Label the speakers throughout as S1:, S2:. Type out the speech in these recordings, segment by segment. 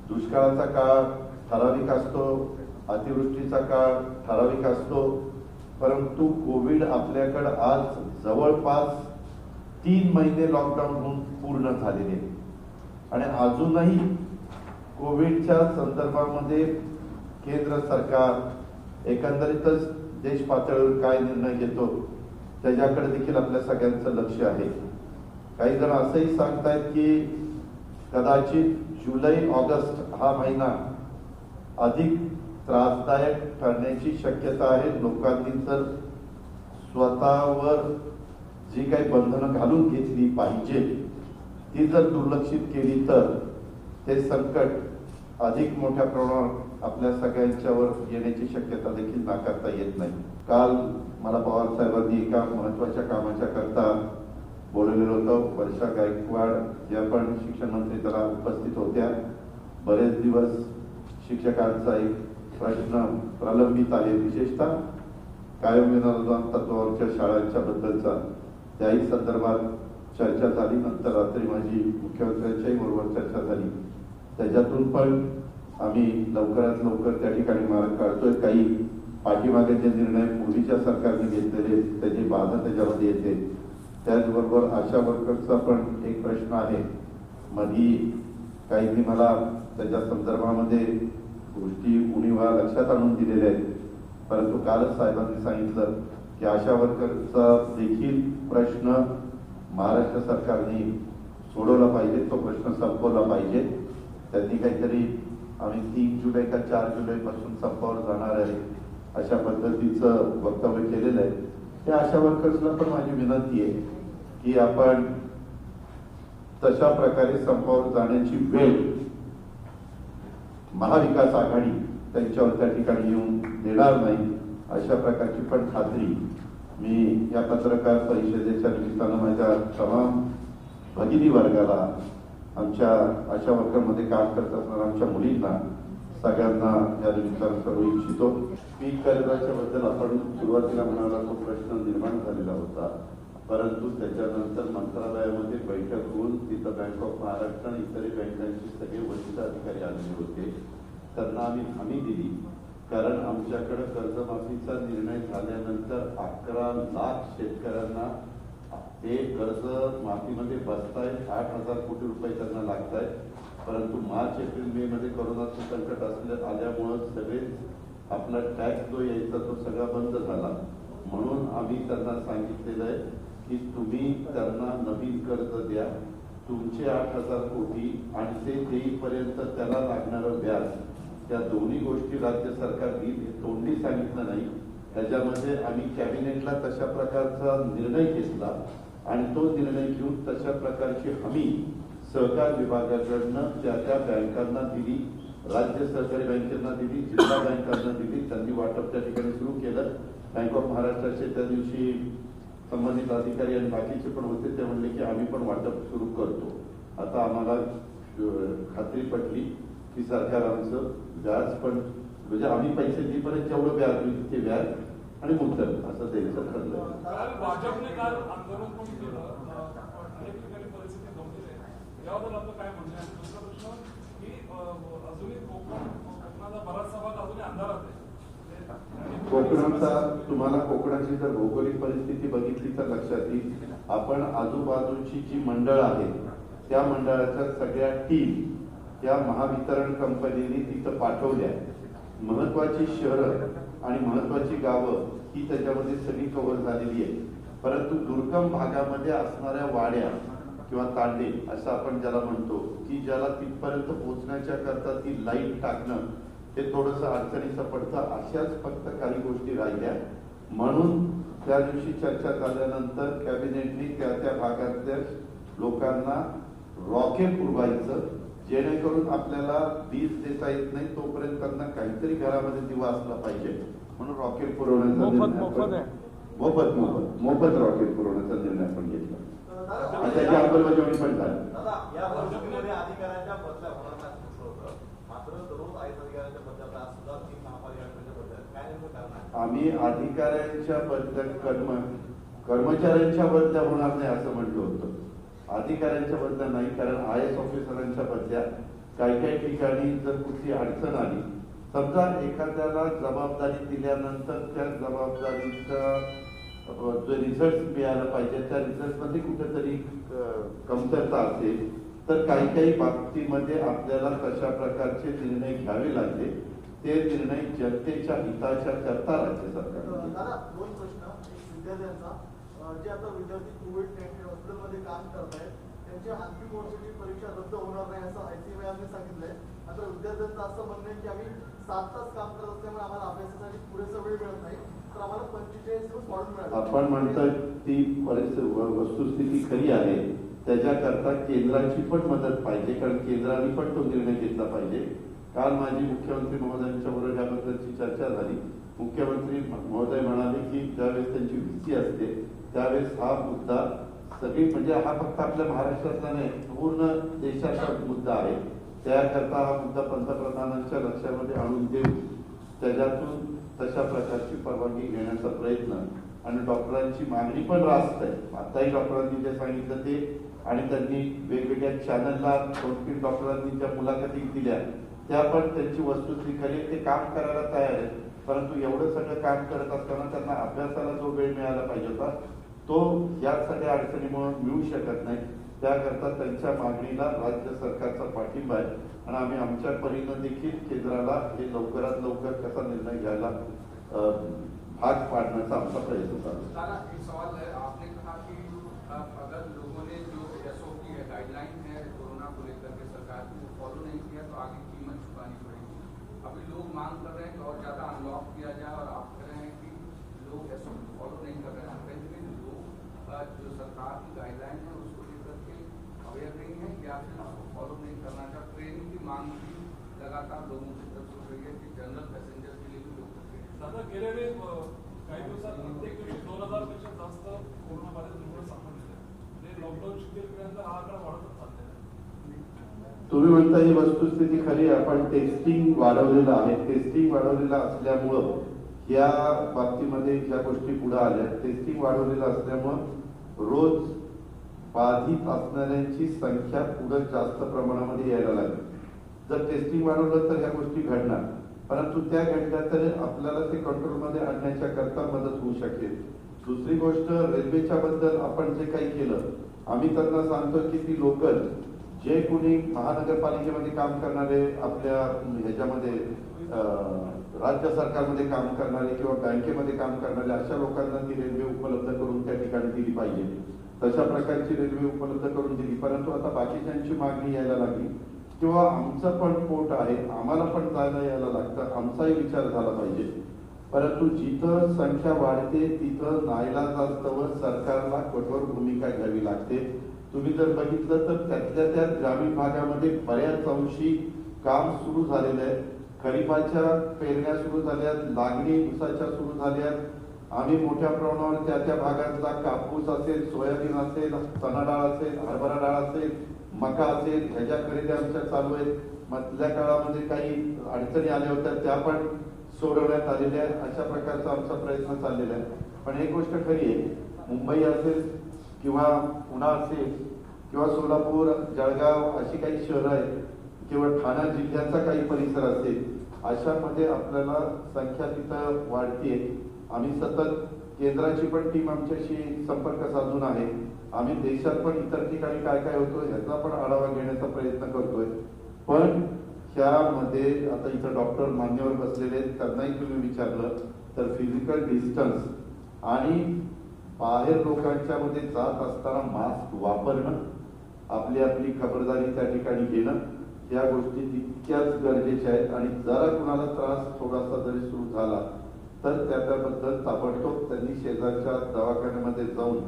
S1: दुष्काळाचा काळ ठराविक असतो, अतिवृष्टीचा काळ ठराविक असतो, परंतु कोविड आपल्याकडे आज जवळपास 3 महिने लॉकडाऊन होऊन पूर्ण झालेले आणि अजूनही कोविडच्या संदर्भामध्ये केंद्र सरकार एकंदरीतच देश पातळीवर काय निर्णय घेतो त्याच्याकडे देखील आपल्या सगळ्यांचं लक्ष आहे. काही जण असंही सांगतायत की कदाचित जुलै ऑगस्ट हा महिना अधिक त्रासदायक ठरण्याची शक्यता आहे. लोकांनी जर स्वतःवर जी काही बंधनं घालून घेतली पाहिजे ती जर दुर्लक्षित केली तर ते संकट अधिक मोठ्या प्रमाणावर आपल्या सगळ्यांच्यावर येण्याची शक्यता देखील नाकारता येत नाही. काल मला पवार साहेबांनी एका महत्वाच्या कामाच्या करता बोलवलेलं होतं. वर्षा गायकवाड ज्या पण शिक्षण मंत्री त्याला उपस्थित होत्या. बरेच दिवस शिक्षकांचा एक प्रश्न प्रलंबित आहे, विशेषतः कायम विनादान तत्वावरच्या शाळांच्या बद्दलचा. त्याही संदर्भात चर्चा झाली. नंतर रात्री माझी मुख्यमंत्र्यांच्याही बरोबर चर्चा झाली. त्याच्यातून पण आम्ही लवकरात लवकर त्या ठिकाणी मार्ग काढतोय. काही पाठीमागे जे निर्णय मोदीच्या सरकारने घेतलेले त्याची बाधा त्याच्यामध्ये येते. त्याचबरोबर आशा वर्कर्सचा पण एक प्रश्न आहे. मधी काहींनी मला त्याच्या संदर्भामध्ये गोष्टी उणीवा लक्षात आणून दिलेल्या आहेत, परंतु कालच साहेबांनी सांगितलं की आशा वर्करचा देखील प्रश्न महाराष्ट्र सरकारने सोडवला पाहिजे, तो प्रश्न संपवला पाहिजे. त्यांनी काहीतरी आम्ही 3 जुलै का 4 जुलै पासून संपावर जाणार आहे अशा पद्धतीचं वक्तव्य केलेलं आहे. त्या आशा वर्कर्सला पण माझी विनंती आहे की आपण तशा प्रकारे संपावर जाण्याची वेळ महाविकास आघाडी त्यांच्यावर त्या ठिकाणी येऊन देणार नाही अशा प्रकारची पण खात्री मी या पत्रकार परिषदेच्या निमित्तानं माझ्या तमाम भगिनी वर्गाला, आमच्या आशा वर्गामध्ये काम करत असणाऱ्या आमच्या मुलींना सगळ्यांना या निमित्तानं करू इच्छितो. पीक कर्जाच्या बद्दल आपण सुरुवातीला म्हणाला तो प्रश्न निर्माण झालेला होता, परंतु त्याच्यानंतर मंत्रालयामध्ये बैठक होऊन तिथं बँक ऑफ महाराष्ट्र आणि इतर बँकांचे सगळे वरिष्ठ अधिकारी आलेले होते. त्यांना आम्ही हमी दिली, कारण आमच्याकडे कर्जमाफीचा निर्णय झाल्यानंतर 11 लाख शेतकऱ्यांना ते कर्ज माफीमध्ये बसतायत. 8,000 कोटी रुपये त्यांना लागत आहेत. परंतु मार्च एप्रिल मे मध्ये कोरोनाचं संकट आल्यामुळं सगळे आपला टॅक्स जो यायचा तो सगळा बंद झाला. म्हणून आम्ही त्यांना सांगितलेलं आहे की तुम्ही त्यांना नवीन कर्ज द्या. तुमचे 8,000 कोटी आणि ते देईपर्यंत त्याला लागणारं व्याज, त्या दोन्ही गोष्टी राज्य सरकार देईल. हे तोंडी सांगितलं नाही. त्याच्यामध्ये आम्ही कॅबिनेटला तशा प्रकारचा निर्णय घेतला आणि तो निर्णय घेऊन तशा प्रकारची हमी सहकार विभागाकडनं त्या बँकांना दिली. राज्य सहकारी बँकेंना दिली, जिल्हा बँकांना दिली. त्यांनी वाटप त्या ठिकाणी सुरू केलं. बँक ऑफ महाराष्ट्राचे त्या दिवशी संबंधित अधिकारी आणि बाकीचे पण होते. ते म्हणले की आम्ही पण वाटप सुरू करतो. आता आम्हाला खात्री पटली की सरकार आमचं व्याज पण म्हणजे आम्ही पैसे देईपर्यंत जेवढं व्याज होईल ते व्याज आणि मुद्दल असं द्यायचं ठरलं.
S2: भाजपने काल आंदोलन पण केलं, अनेक ठिकाणी परिस्थिती गंभीर आहे, याबद्दल आपलं काय म्हणणं आहे? दुसरा प्रश्न की अजूनही कोकणाचा बराचसा भाग अजूनही अंधारात आहे.
S1: कोकणाचा तुम्हाला कोकणाची जर भौगोलिक परिस्थिती बघितली तर लक्षात येईल. आपण आजूबाजूची जी मंडळ आहेत त्या मंडळाच्या सगळ्या टीम त्या महावितरण कंपनीने तिथं पाठवल्या. महत्वाची शहरं आणि महत्वाची गावं ही त्याच्यामध्ये सगळी कव्हर झालेली आहे. परंतु दुर्गम भागामध्ये असणाऱ्या वाड्या किंवा तांडे असं आपण ज्याला म्हणतो की ज्याला तिथपर्यंत पोहोचण्याच्या करता ती लाईट टाकणं ते थोडंसं अडचणीचं पडतं. अशाच फक्त काही गोष्टी राहिल्या. म्हणून त्या दिवशी चर्चा झाल्यानंतर कॅबिनेटने त्या भागातल्या लोकांना रॉकेट पुरवायचं, जेणेकरून आपल्याला वीज देता येत नाही तोपर्यंत त्यांना काहीतरी घरामध्ये दिवा असला पाहिजे. म्हणून रॉकेट पुरवण्याचा निर्णय मोफत रॉकेट पुरवण्याचा निर्णय आपण घेतला. त्याची अंमलबजावणी पण झाली. आम्ही अधिकाऱ्यांच्या बदल्या कर्मचाऱ्यांच्या बदल्या होणार नाही असं म्हटलं होतं. अधिकाऱ्यांच्या बदल्या नाही, कारण IAS ऑफिसरांच्या बदल्या काही काही ठिकाणी जर कुठली अडचण आली, समजा एखाद्याला जबाबदारी दिल्यानंतर त्या जबाबदारीचा जो रिझल्ट मिळाला पाहिजे त्या रिझल्टमध्ये कुठेतरी कमतरता असेल तर काही काही बाबतीमध्ये आपल्याला तशा प्रकारचे निर्णय घ्यावे लागले. ते निर्णय जनतेच्या हिताच्या करता राज्य सरकार.
S3: दादा, दोन प्रश्न. एक विद्यार्थ्यांचा, जे आता विद्यार्थी कोविड-19 हॉस्पिटलमध्ये काम करत आहेत त्यांची अंतिम वर्षाची परीक्षा रद्द होणार नाही असं ICMR सांगितलंय. आता विद्यार्थ्यांचं असं म्हणणं आहे की आम्ही 7 तास काम करत असल्यामुळे आम्हाला अभ्यासासाठी पुरेसा वेळ मिळत नाही, तर आम्हाला 45 दिवस वाढून मिळाले.
S1: आपण म्हणतोय ती वस्तुस्थिती खरी आहे. त्याच्याकरता केंद्राची पण मदत पाहिजे, कारण केंद्राने पण तो निर्णय घेतला पाहिजे. काल माझी मुख्यमंत्री महोदयांच्या बरोबर याबद्दलची चर्चा झाली. मुख्यमंत्री महोदय म्हणाले की ज्यावेळेस त्यांची VC असते त्यावेळेस हा मुद्दा सगळी म्हणजे हा फक्त आपल्या महाराष्ट्रातला नाही पूर्ण देशाचा मुद्दा आहे. त्याकरता हा मुद्दा पंतप्रधानांच्या लक्षामध्ये आणून देऊ, त्याच्यातून तशा प्रकारची परवानगी घेण्याचा प्रयत्न. आणि डॉक्टरांची मागणी पण रास्त आहे. आताही डॉक्टरांनी जे सांगितलं ते, आणि त्यांनी वेगवेगळ्या चॅनलला 2-3 डॉक्टरांनी ज्या मुलाखती दिल्या त्या पण त्यांची वस्तुस्थिती खरी, ते काम करायला तयार आहे. परंतु एवढं सगळं काम करत असताना त्यांना अभ्यासाला जो वेळ मिळायला पाहिजे होता तो या सगळ्या अडचणीमुळे मिळू शकत नाही. त्याकरता त्यांच्या मागणीला राज्य सरकारचा पाठिंबा आहे आणि आम्ही आमच्या परीनं देखील केंद्राला हे लवकरात लवकर कसा निर्णय घ्यायला भाग पाडण्याचा आमचा प्रयत्न चालू
S4: है. एक सवाल है, आपने कहा कि अगर लोगों ने जो SOP है, गाइडलाइन है कोरोना को लेकर के सरकार की वो फॉलो नहीं किया तो आगे कीमत चुकानी पड़ेगी. अभी लोग मांग कर रहे हैं कि और ज्यादा अनलॉक किया जाए और आप कह रहे हैं कि लोग SOP फॉलो नहीं कर रहे हैं. कहीं लोग जो सरकार की गाइडलाइन है उसको लेकर के अवेयर नहीं है या फिर उसको फॉलो नहीं करना चाहते. ट्रेनिंग की मांग भी लगातार लोगों की तरफ से हो रही है कि जनरल पैसेंजर के लिए भी लोग
S2: दादा गेलेले काही दिवसात प्रत्येक दिवशी 2000 पेक्षा जास्त कोरोनाबाधित रुग्ण सापडले. म्हणजे लॉकडाऊन शिथिल हा आकडा वाढतच चाललेला आहे.
S1: तुम्ही म्हणता ही वस्तुस्थिती खरी आहे. आपण टेस्टिंग वाढवलेलं आहे. टेस्टिंग वाढवलेलं असल्यामुळं या बाबतीमध्ये ज्या गोष्टी पुढे आल्या, टेस्टिंग वाढवलेलं असल्यामुळं रोज बाधित असणाऱ्यांची संख्या पुढे जास्त प्रमाणामध्ये यायला लागली. जर टेस्टिंग वाढवलं तर ह्या गोष्टी घडणार, परंतु त्या घडल्या तर आपल्याला ते कंट्रोलमध्ये आणण्याच्या करता मदत होऊ शकेल. दुसरी गोष्ट, रेल्वेच्या बद्दल आपण जे काही केलं, आम्ही त्यांना सांगतो की ती लोकल जे कोणी महानगरपालिकेमध्ये काम करणारे, आपल्या ह्याच्यामध्ये राज्य सरकारमध्ये काम करणारे किंवा बँकेमध्ये काम करणारे अशा लोकांना ती रेल्वे उपलब्ध करून त्या ठिकाणी दिली पाहिजे. तशा प्रकारची रेल्वे उपलब्ध करून दिली. परंतु आता बाकीच्यांची मागणी यायला लागली किंवा आमचं पण पोट आहे, आम्हाला पण जायला यायला लागतं, आमचाही विचार झाला पाहिजे. परंतु जिथं संख्या वाढते तिथं नाईलाजास्तव सरकारला कठोर भूमिका घ्यावी लागते. तुम्ही जर बघितलं तर त्यातल्या त्या ग्रामीण भागामध्ये बऱ्याच अंशी काम सुरू झालेलं आहे. खरीपाच्या पेरण्या सुरू झाल्यात, लागणी ऊसाच्या सुरू झाल्यात. आम्ही मोठ्या प्रमाणावर त्या त्या भागातला कापूस असेल, सोयाबीन असेल, चणा डाळ असेल, हरभरा डाळ असेल, मका असेल, ह्याच्या खरेदी आमच्या चालू आहेत. मधल्या काळामध्ये काही अडचणी आल्या होत्या त्या पण सोडवण्यात आलेल्या आहेत. अशा प्रकारचा आमचा प्रयत्न चाललेला आहे. पण एक गोष्ट खरी आहे, मुंबई असेल किंवा पुणे असेल किंवा सोलापूर, जळगाव अशी काही शहरं आहेत किंवा ठाणा जिल्ह्याचा काही परिसर असेल, अशामध्ये आपल्याला संख्या तिथं वाढतीये. आम्ही सतत केंद्राची पण टीम आमच्याशी संपर्क साधून आहे. आम्ही देशात पण इतर ठिकाणी काय काय होतो याचा पण आढावा घेण्याचा प्रयत्न करतोय. पण त्यामध्ये आता इथं डॉक्टर मान्यवर बसलेले आहेत, त्यांनाही तुम्ही विचारलं तर फिजिकल डिस्टन्स आणि बाहेर लोकांच्या मध्ये जात असताना मास्क वापरणं, आपली आपली खबरदारी त्या ठिकाणी घेणं, या गोष्टी तितक्याच गरजेच्या आहेत. आणि जरा कुणाला त्रास थोडासा जरी सुरू झाला तर त्याबद्दल ताबडतोब त्यांनी शेजारच्या दवाखान्यामध्ये जाऊन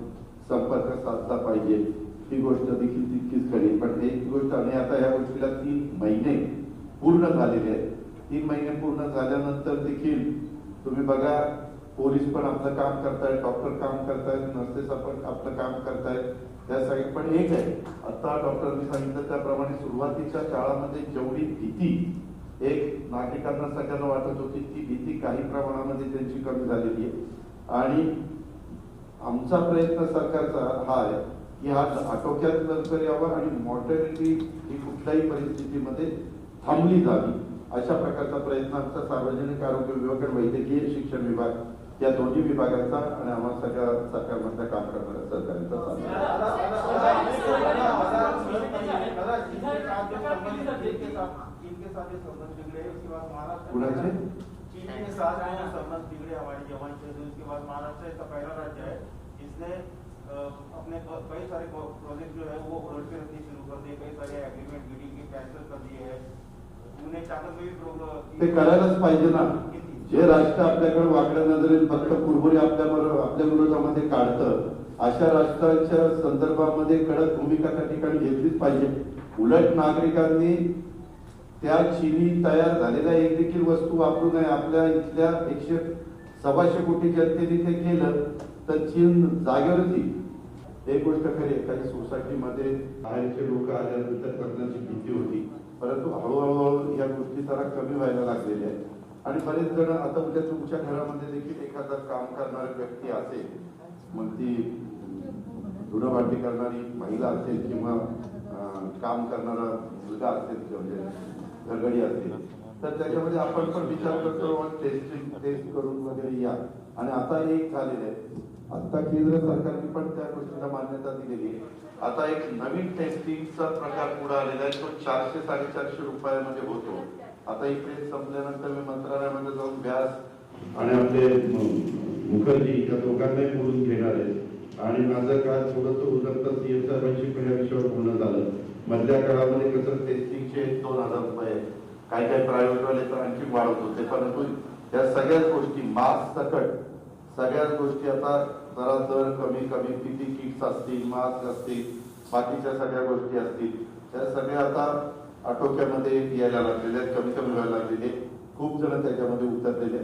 S1: संपर्क साधला पाहिजे. ही गोष्ट देखील तितकीच खरी. पण एक गोष्ट, आणि आता या गोष्टीला 3 महिने पूर्ण झालेले आहेत. 3 महिने पूर्ण झाल्यानंतर देखील तुम्ही बघा, पोलीस पण आपलं काम करतायत, डॉक्टर काम करतायत, नर्सेस आपण आपलं काम करतायत. त्यासाठी पण एक आहे, आता डॉक्टरांनी सांगितलं त्याप्रमाणे सुरुवातीच्या काळामध्ये जेवढी भीती एक नागरिकांना सगळ्यांना वाटत होती, ती भीती काही प्रमाणामध्ये त्यांची कमी झालेली आहे. आणि आमचा प्रयत्न सरकारचा हा आहे की हा आटोक्यात लवकर यावा आणि मॉर्टॅलिटी ही कुठल्याही परिस्थितीमध्ये थांबली जावी अशा प्रकारचा प्रयत्न आमचा सार्वजनिक आरोग्य विभाग आणि वैद्यकीय शिक्षण विभाग या दोन्ही विभागाचा आणि आम्हाला सगळ्या सरकारमधल्या काम करणाऱ्या सहकार्यांचा चालू कुणाचे
S5: चीन के साथ जो संबंध बिगड़े हमारे जवान शहीद उसके बाद महाराष्ट्र ऐसा पहला राज्य है जिसने अपने कई सारे प्रोजेक्ट जो है वो होल्ड पे रखने शुरू कर दिए, कई सारे एग्रीमेंट मीटिंग के कैंसिल कर दिए हैं। उन्हें चाहते भी
S1: ते करायलाच पाहिजे ना। जे राष्ट्र आपल्याकडे वाकड्या नजरेत फक्त कुरबुरी आपल्या विरोधामध्ये काढतं अशा राष्ट्राच्या संदर्भामध्ये कडक भूमिका त्या ठिकाणी घेतलीच पाहिजे। उलट नागरिकांनी त्या चीनी तयार झालेल्या एक देखील वस्तू वापरू नये। आपल्या इथल्या 100-125 कोटी जनतेने ते केलं तर चीन जागेवरच येईल। एक गोष्ट खरी, एखादी सोसायटीमध्ये बाहेरचे लोक आल्यानंतर करण्याची भीती होती, परंतु हळूहळू या गोष्टी जरा कमी व्हायला लागलेल्या आहेत आणि बरेच जण आता उद्या तुमच्या घरामध्ये देखील एखादा काम करणारी व्यक्ती असेल, मग ती धुणं भांडी करणारी महिला असेल किंवा काम करणारा मुलगा असेल म्हणजे घरगडी असेल, तर त्याच्यामध्ये आपण पण विचार करतो टेस्ट करून वगैरे या। आणि आता एक झालेलं आहे, आता केंद्र सरकारने पण त्या गोष्टीला मान्यता दिलेली आहे। आता एक नवीन टेस्टिंगचा प्रकार पुढे आलेला आहे, तो 400-450 रुपयामध्ये होतो। आता ही प्रेस संपल्यानंतर मी मंत्रालयामध्ये जाऊन व्यास आणि आपले मुखर्जी या दोघांनाही बोलून घेणार आहे आणि माझं काय थोडंसं उदरतं सीएम साहेबांशी पण या विषयावर बोलणं झालं। मधल्या काळामध्ये कसं टेस्टिंगचे 2000 रुपये काही प्रायव्हेट वाले तर आणखी वाढत होते, परंतु या सगळ्याच गोष्टी मास्क सकट सगळ्याच गोष्टी आता जरा दर कमी किती किट्स असतील, मास्क असतील, बाकीच्या सगळ्या गोष्टी असतील, त्या सगळ्या आता आटोक्यामध्ये यायला लागलेल्या आहेत, कमी व्हायला लागलेले। खूप जण त्याच्यामध्ये उतरलेले।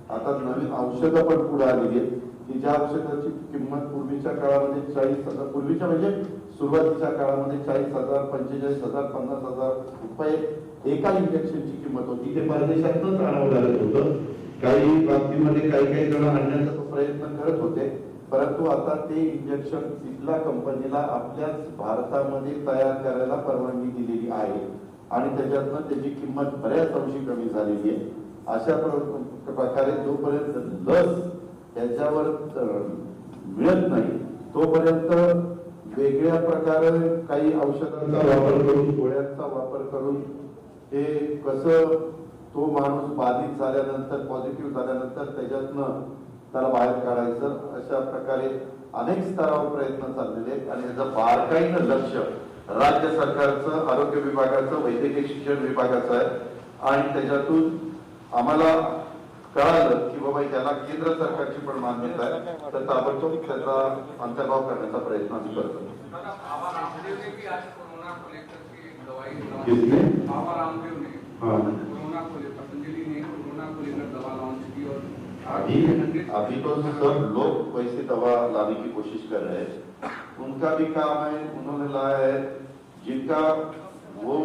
S1: आता नवीन औषधं पण पुढे आलेली आहेत की ज्या औषधाची किंमत पूर्वीच्या काळामध्ये 40,000, पूर्वीच्या म्हणजे सुरुवातीच्या काळामध्ये 40,000, 45,000, 50,000 रुपये एका इंजेक्शनची किंमत होती। ते परदेशातूनच आणावं लागत होतं। काही बाबतीमध्ये काही जण आणण्याचा तो प्रयत्न करत होते, परंतु आता ते इंजेक्शन तिथल्या कंपनीला आपल्याच भारतामध्ये तयार करायला परवानगी दिलेली आहे आणि त्याच्यातनं त्याची किंमत बऱ्याच अंशी कमी झालेली आहे। अशा प्रकारे जोपर्यंत लस याच्यावर मिळत नाही तोपर्यंत वेगळ्या प्रकारे काही औषधांचा वापर करून, गोळ्यांचा वापर करून हे कसं तो माणूस बाधित झाल्यानंतर, पॉझिटिव्ह झाल्यानंतर त्याच्यातनं त्याला बाहेर काढायचं, अशा प्रकारे अनेक स्तरावर प्रयत्न चाललेले आहेत आणि याचं बारकाईनं लक्ष राज्य सरकारचं, आरोग्य विभागाचं, वैद्यकीय शिक्षण विभागाचं आहे आणि त्याच्यातून आम्हाला कळालं की बाबा याला केंद्र सरकारची पण मान्यता आहे, तर ताबडतोब त्याचा अंतर्भाव करण्याचा प्रयत्न आम्ही करतो।
S4: बाबा रामदेव ने भी आज कोरोना को लेकर के दवाई
S1: किसने?
S4: बाबा रामदेव ने कोरोना को लेकर, पतंजलि ने कोरोना को लेकर दवा लॉन्च की और
S1: अभी तो सब लोग वैसे दवा लाने की कोशिश कर रहे हैं। उनका भी काम है, उन्होंने लाया है, जिनका वो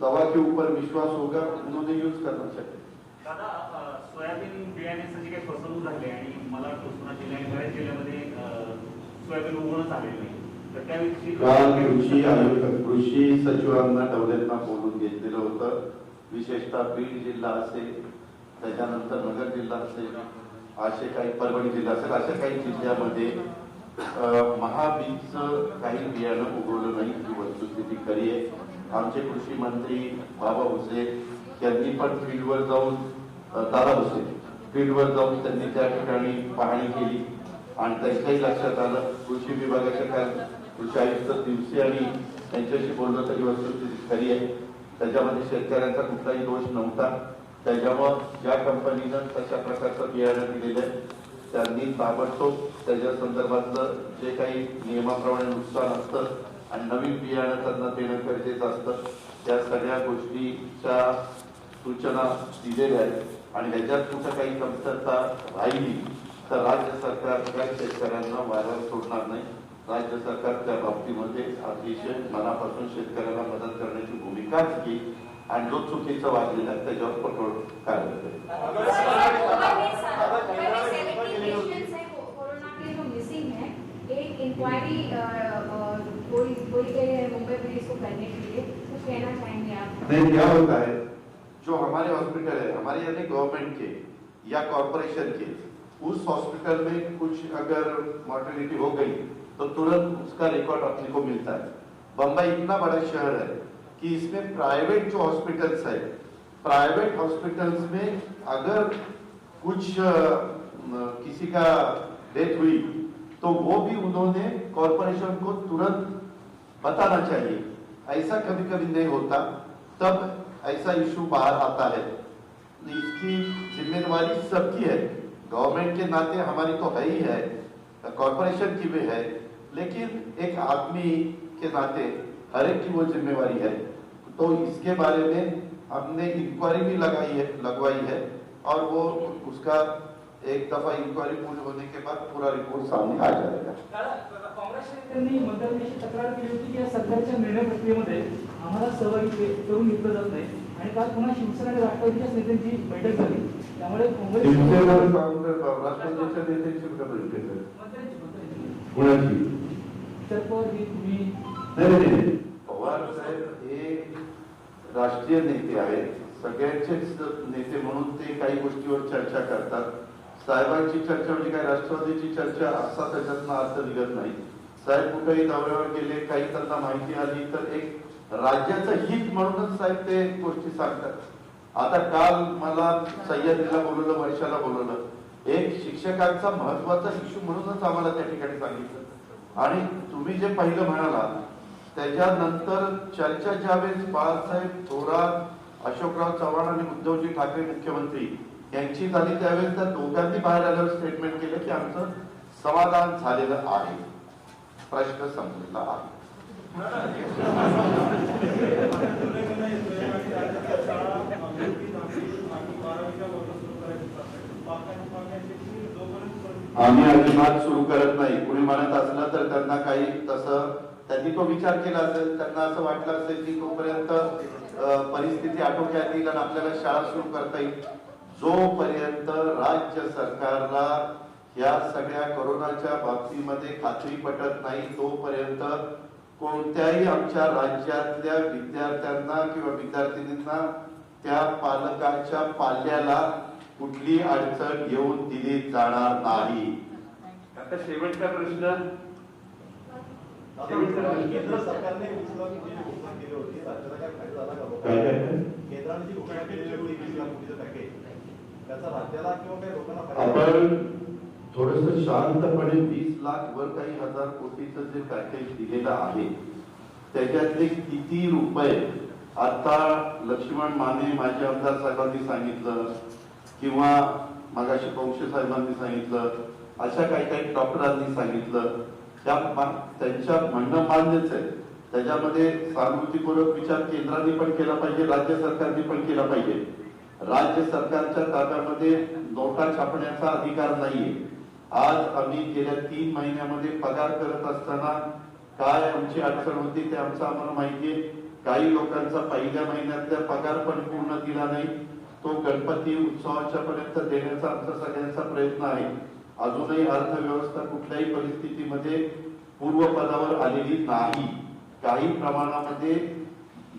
S1: दवा के ऊपर विश्वास होगा उन्होंने यूज करना चाहिए।
S6: दादा, सोयाबीन बियाण्याचं जे काही फसवणूक झाली आणि मला वाटतं उस्मानाबाद जिल्ह्यात बऱ्याच जिल्ह्यामध्ये सोयाबीन उगवणच आलेलं नाही, तर त्याविषयी
S1: काल कृषी सचिवांना डवलेंना बोलून घेतलेलं होतं। विशेषतः बीड जिल्हा असेल, त्याच्यानंतर नगर जिल्हा असेल, असे काही परभणी जिल्हा असेल, अशा काही जिल्ह्यामध्ये महाबीजचं काही बियाणं उगवलं नाही ही वस्तुस्थिती खरी आहे। आमचे कृषी मंत्री बाबा भुसे यांनी पण फील्डवर जाऊन, दादा भुसे फील्डवर जाऊन त्यांनी त्या ठिकाणी पाहणी केली आणि त्यांच्याही लक्षात आलं। कृषी विभागाच्या काय कृषी आयुक्त दिवसे आणि त्यांच्याशी बोललं तरी वस्तुस्थिती खरी आहे, त्याच्यामध्ये शेतकऱ्यांचा कुठलाही दोष नव्हता। त्याच्यामुळं ज्या कंपनीनं तशा प्रकारचं बियाणं दिलेलं आहे त्यांनी ताबडतोब त्याच्या संदर्भातलं जे काही नियमाप्रमाणे नुकसान असतं आणि नवीन बियाणं त्यांना देणं गरजेचं असतं, त्या सगळ्या गोष्टीच्या सूचना दिलेल्या आहेत आणि ह्याच्यात कुठं काही कमतरता राहिली तर राज्य सरकार त्या शेतकऱ्यांना वाऱ्यावर सोडणार नाही। राज्य सरकार त्या बाबतीमध्ये अतिशय मनापासून शेतकऱ्याला मदत करण्याची भूमिकाच घेईल आणि जो चुकीचं वागलेला आहे त्याच्यावर कठोर कारवाई करेल।
S7: कोरोना के जो मिसिंग है, एक इंक्वायरी कोई गई है मुंबई पुलिस को करने के लिए, कुछ कहना चाहेंगे आप?
S1: नहीं, क्या होता है, जो हमारे हॉस्पिटल है, हमारे यानी गवर्नमेंट के या कॉर्पोरेशन के, उस हॉस्पिटल में कुछ अगर मॉर्टेलिटी हो गई तो तुरंत उसका रिकॉर्ड अपने को मिलता है। बम्बई इतना बड़ा शहर है कि इसमें प्राइवेट जो हॉस्पिटल्स है, प्राइवेट हॉस्पिटल्स में अगर कुछ किसी का डेथ हुई तो वो भी उन्होंने कॉर्पोरेशन को तुरंत बताना चाहिए। ऐसा कभी कभी नहीं होता, तब ऐसा इशू बाहर आता है। इसकी जिम्मेदारी सबकी है, गवर्नमेंट के नाते हमारी तो है ही है, कॉर्पोरेशन की भी है, लेकिन एक आदमी के नाते हर एक की वो जिम्मेवारी है। तो इसके बारे में हमने इंक्वायरी भी लगवाई है और वो उसका एक दफा इंक्वायरी पूर्ण होने के बाद पूरा रिपोर्ट सामने आ जाएगा।
S8: काँग्रेस नेत्यांनी मतदारांशी तक्रार केली होती की या सरकारच्या निर्णय प्रक्रियेमध्ये आम्हाला सहभागी करून घेतलं जात नाही आणि काल पुन्हा शिवसेना आणि राष्ट्रवादीच्या नेत्यांची बैठक झाली, त्यामुळे काँग्रेस
S1: राष्ट्रवादीच्या नेत्यांची कोणाची
S8: शरद पवार हे तुम्ही
S1: नाही, पवार साहेब हे राष्ट्रीय नेते आहेत, सगळ्यांचेच नेते म्हणून ते काही गोष्टीवर चर्चा करतात। साहेबांची चर्चा म्हणजे काय राष्ट्रवादीची चर्चा असा त्याच्यातनं अर्थ निघत नाही। साहेब कुठेही दौऱ्यावर गेले, काही त्यांना माहिती आली तर एक राज्याचं हित म्हणूनच साहेब ते गोष्टी सांगतात। आता काल मला सह्याद्रीला बोलवलं, वर्षाला बोलवलं, एक शिक्षकांचा महत्वाचा इश्यू म्हणूनच आम्हाला त्या ठिकाणी सांगितलं। आणि तुम्ही जे पहिलं म्हणालात त्याच्यानंतर चर्चा ज्यावेळेस बाळासाहेब थोरात, अशोकराव चव्हाण आणि उद्धवजी ठाकरे मुख्यमंत्री यांची झाली, त्यावेळेस त्या दोघांनी बाहेर आल्यावर स्टेटमेंट केलं की आमचं समाधान झालेलं आहे, प्रश्न संपलेला आहे। आम्ही अजिबात सुरू करत नाही। कुणी म्हणत असलं तर त्यांना काही तसं त्यांनी तो विचार केला असेल, त्यांना असं वाटलं असेल की तोपर्यंत परिस्थिती आटोक्यात येईल आणि आपल्याला शाळा सुरू करता येईल। जोपर्यंत राज्य सरकारला या सगळ्या कोरोनाच्या बाबतीमध्ये खात्री पटत नाही, तोपर्यंत कोणत्याही आमच्या राज्यातल्या विद्यार्थ्यांना किंवा विद्यार्थिनींना त्या पालकाच्या पाल्याला कुठली अडचण येऊन दिली जाणार नाही।
S9: आता शेवटचा प्रश्न,
S3: केंद्र सरकारने घोषणा केली होती, राज्याला काय फायदा झाला का? केंद्राने जी घोषणा केलेली होती 20 लाख कोटीचं पॅकेज, त्याचा राज्याला किंवा काही लोकांना फायदा?
S1: आपण थोडंसं शांतपणे 20 लाख वर काही हजार कोटीचं जे पॅकेज दिलेलं आहे त्याच्यातले किती रुपये आता लक्ष्मण माने माजी आमदार साहेबांनी सांगितलं किंवा मगाशी कौशे साहेबांनी सांगितलं, अशा काही काही डॉक्टरांनी सांगितलं, त्यांच्या म्हणणं मान्यच आहे। त्याच्यामध्ये सहानुभूतीपूर्वक विचार केंद्राने पण केला पाहिजे, राज्य सरकारने पण केला पाहिजे। राज्य सरकारच्या ताब्यामध्ये नोटा छापण्याचा अधिकार नाहीये। आज आम्ही गेल्या 3 महिन्यामध्ये पगार करत असताना काय आमची अडचण होती ते आमचं आम्हाला माहितीये। काही लोकांचा पहिल्या महिन्यातला पगार पण पूर्ण दिला नाही, तो गणपती उत्सवाच्या पर्यंत देण्याचा आमचा सगळ्यांचा प्रयत्न आहे। अजूनही अर्थव्यवस्था कुठल्याही परिस्थितीमध्ये पूर्वपदावर आलेली नाही, काही प्रमाणामध्ये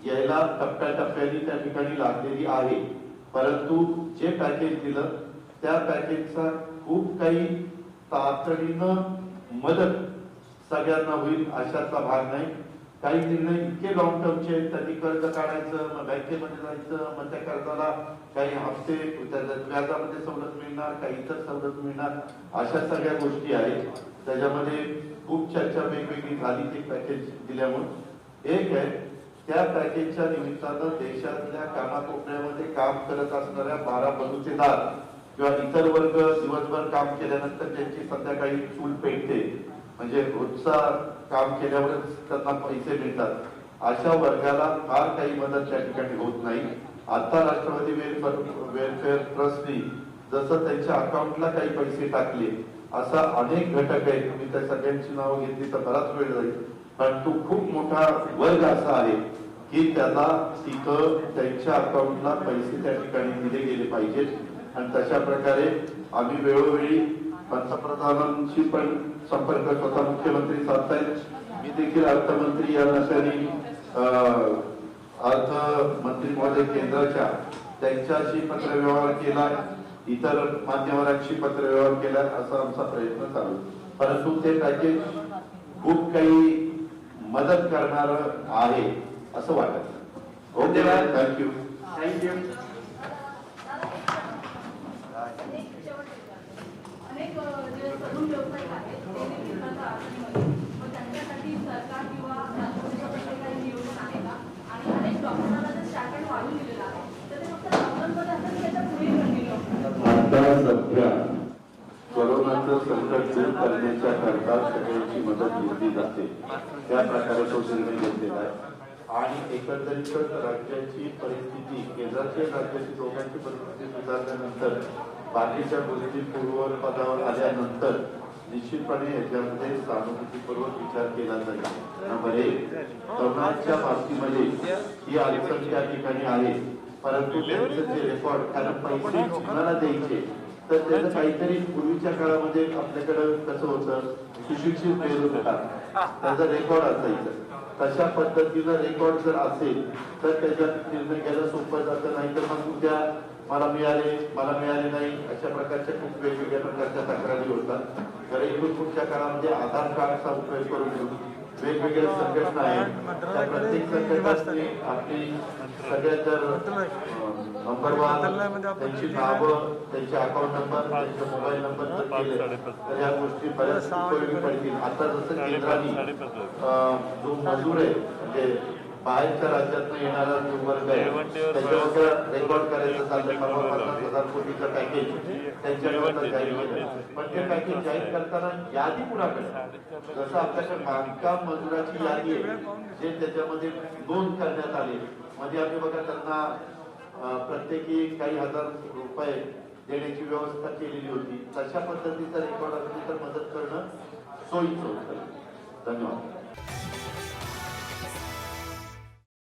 S1: यायला टप्प्याटप्प्याने त्या ठिकाणी लागलेली आहे। परंतु जे पॅकेज दिलं त्या पॅकेजचा खूप काही तातडीनं मदत सगळ्यांना होईल अशाचा भाग नाही। काही निर्णय इतके लॉंग टर्मचे आहेत, त्यांनी कर्ज काढायचं, मग बँकेमध्ये जायचं, मग त्या कर्जाला काही हप्ते व्याजामध्ये सवलत मिळणार, काही इतर सवलत मिळणार, अशा सगळ्या गोष्टी आहेत। त्याच्यामध्ये खूप चर्चा वेगवेगळी झाली ते पॅकेज दिल्यामुळे। एक आहे त्या पॅकेजच्या निमित्तानं देशातल्या कानाकोपऱ्यामध्ये काम करत असणाऱ्या 12 बलुतेदार किंवा इतर वर्ग दिवसभर काम केल्यानंतर त्यांची संध्याकाळी चूल पेटते, म्हणजे रोजचा काम केल्यावरच त्यांना पैसे मिळतात, अशा वर्गाला फार काही मदत त्या ठिकाणी होत नाही। आता राष्ट्रवादी वेलफेअर ट्रस्टनी जसं त्यांच्या अकाउंटला काही पैसे टाकले, असा अनेक घटक आहेत। तुम्ही त्या सगळ्यांची नावं घेतली तर बराच वेळ जाईल, पण तो खूप मोठा वर्ग असा आहे की त्याला तिथं त्यांच्या अकाउंटला पैसे त्या ठिकाणी दिले गेले पाहिजेत। आणि तशा प्रकारे आम्ही वेळोवेळी पंतप्रधानांशी पण संपर्क स्वतः मुख्यमंत्री साधतायत. मी देखील अर्थमंत्री या नात्याने अर्थमंत्री महोदय केंद्राच्या त्यांच्याशी पत्रव्यवहार केला, इतर मान्यवरांशी पत्रव्यवहार केला, असा आमचा प्रयत्न चालू. परंतु ते पॅकेज खूप काही मदत करणार आहे असं वाटत. Okay, thank you.
S6: थँक्यू.
S7: अनेक जे तरुण व्यावसायिक आहेत ते देखील आता अडचणीमध्ये, मग त्यांच्यासाठी सरकार किंवा राष्ट्रपतीचं काही नियोजन आहे का? आणि अनेक डॉक्टरांना जर स्टार्टअप वाढून दिलेलं आहे तर ते फक्त लॉकडाऊनमध्ये असतं की त्याच्या पुढे कंटिन्यू
S1: आता सध्या कोरोनाचं संकट दूर करण्याच्या करता सगळ्यांची मदत घेतली जाते, त्या प्रकारे तो निर्णय घेतलेला आहे. आणि एकंदरीतच राज्याची परिस्थिती, केंद्राची राज्याची दोघांची परिस्थिती सुधारल्यानंतर बाकीच्या गोष्टी पूर्वपदावर आल्यानंतर निश्चितपणे याच्यामध्ये सहानुभूतीपूर्वक विचार केला जाईल. नंबर एक, तरुणांच्या बाबतीमध्ये ही अडचण त्या ठिकाणी आहे, परंतु त्यांचं जे रेकॉर्ड, कारण पैसे कोणाला द्यायचे तर त्याचं काहीतरी पूर्वीच्या काळामध्ये आपल्याकडं कसं होतं, सुशिक्षित बेरोजगार त्याचा रेकॉर्ड असायचं. तशा पद्धतीनं रेकॉर्ड जर असेल तर त्याच्यात निर्णय घ्यायला सोपं जातं. नाही तर मग उद्या मला मिळाले नाही अशा प्रकारच्या खूप वेगवेगळ्या प्रकारच्या तक्रारी होतात. तर इथून पुढच्या काळामध्ये आधार कार्डचा उपयोग करून घेऊन वेगवेगळ्या संघटना आहेत, त्या प्रत्येक संघटनांनी आपली सगळ्यात जर नंबरवर त्यांची नावं, त्यांचे अकाउंट नंबर, त्यांचे मोबाईल नंबर जर केले तर या गोष्टी बऱ्याच उपयोगी पडतील. आता जसं केंद्राने जो मजूर आहे म्हणजे बाहेरच्या राज्यातून येणारा जो वर्ग आहे त्याच्यावर रेकॉर्ड करायचं चाललं, 50,000 कोटीचं पॅकेज त्यांच्याकडे जाहीर केलं. पण ते पॅकेज जाहीर करताना यादी कुणाकडे, जसं आपल्याकडे बांधकाम मजुराची यादी आहे जे त्याच्यामध्ये नोंद करण्यात आली, मध्ये आम्ही बघा त्यांना प्रत्येकी काही हजार रुपये देण्याची व्यवस्था केलेली होती. तशा पद्धतीचा रेकॉर्ड असेल तर मदत करणं सोयीचं होतं. धन्यवाद.